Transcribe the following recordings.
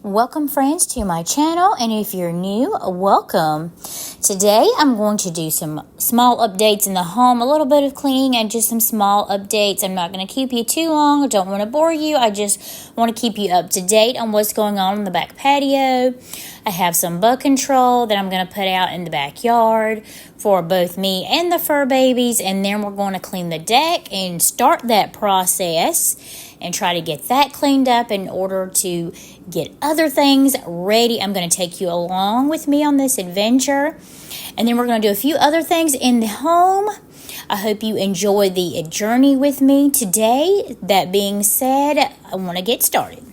Welcome friends to my channel, and if you're new, welcome. Today I'm going to do some small updates in the home, a little bit of cleaning and just some small updates. I'm not going to keep you too long. I don't want to bore you. I just want to keep you up to date on what's going on in the back patio. I have some bug control that I'm going to put out in the backyard for both me and the fur babies, and then we're going to clean the deck and start that process and try to get that cleaned up in order to get other things ready. I'm going to take you along with me on this adventure, and then we're going to do a few other things in the home. I hope you enjoy the journey with me today. That being said, I want to get started.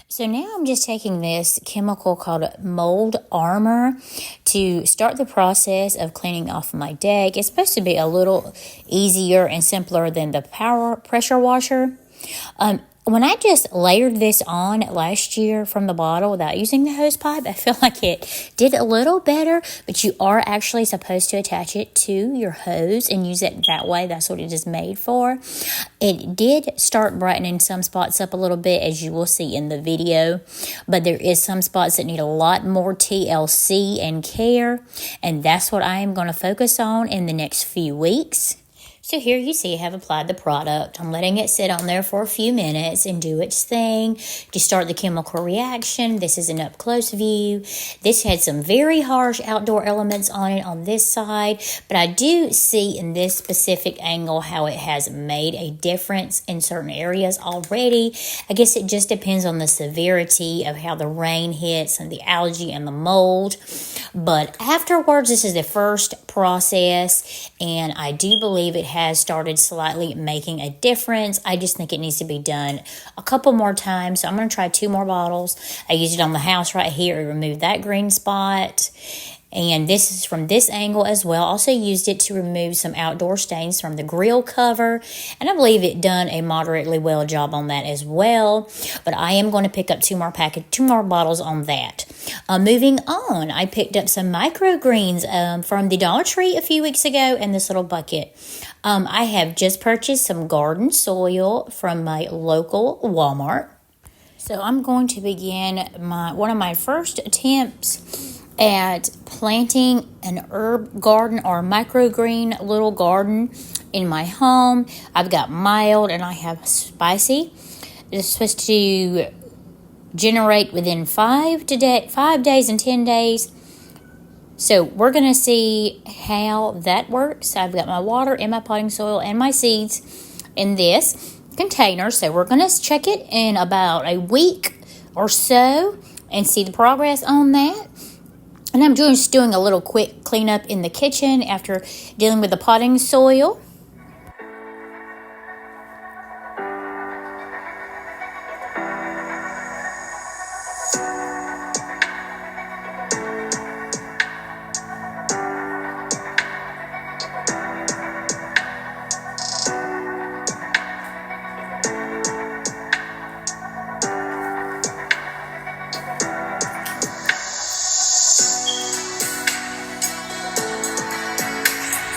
So now I'm just taking this chemical called Mold Armor to start the process of cleaning off my deck. It's supposed to be a little easier and simpler than the pressure washer. When I just layered this on last year from the bottle without using the hose pipe, I feel like it did a little better, but you are actually supposed to attach it to your hose and use it that way. That's what it is made for. It did start brightening some spots up a little bit, as you will see in the video, but there is some spots that need a lot more TLC and care, and that's what I am going to focus on in the next few weeks. So here you see I have applied the product. I'm letting it sit on there for a few minutes and do its thing to start the chemical reaction. This is an up-close view. This had some very harsh outdoor elements on it on this side, but I do see in this specific angle how it has made a difference in certain areas already. I guess it just depends on the severity of how the rain hits and the algae and the mold. But afterwards, this is the first process, and I do believe it has started slightly making a difference. I just think it needs to be done a couple more times. So I'm going to try 2 more bottles. I used it on the house right here. It removed that green spot. And this is from this angle as well. Also used it to remove some outdoor stains from the grill cover. And I believe it done a moderately well job on that as well. But I am going to pick up 2 more bottles on that. Moving on, I picked up some microgreens from the Dollar Tree a few weeks ago in this little bucket. I have just purchased some garden soil from my local Walmart. So I'm going to begin one of my first attempts at planting an herb garden or microgreen little garden in my home. I've got mild and I have spicy. It's supposed to generate within 5 days and 10 days. So we're going to see how that works. I've got my water and my potting soil and my seeds in this container. So we're going to check it in about a week or so and see the progress on that. And I'm just doing a little quick cleanup in the kitchen after dealing with the potting soil.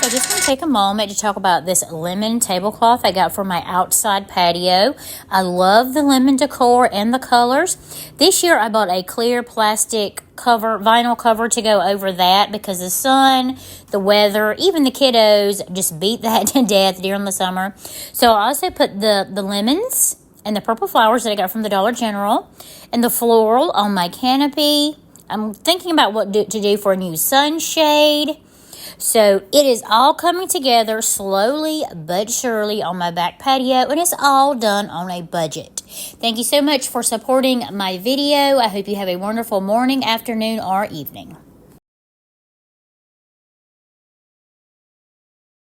So I just want to take a moment to talk about this lemon tablecloth I got for my outside patio. I love the lemon decor and the colors. This year I bought a clear plastic cover, vinyl cover to go over that because the sun, the weather, even the kiddos just beat that to death during the summer. So I also put the lemons and the purple flowers that I got from the Dollar General and the floral on my canopy. I'm thinking about what to do for a new sunshade. So it is all coming together slowly but surely on my back patio, and it's all done on a budget. Thank you so much for supporting my video. I hope you have a wonderful morning, afternoon, or evening.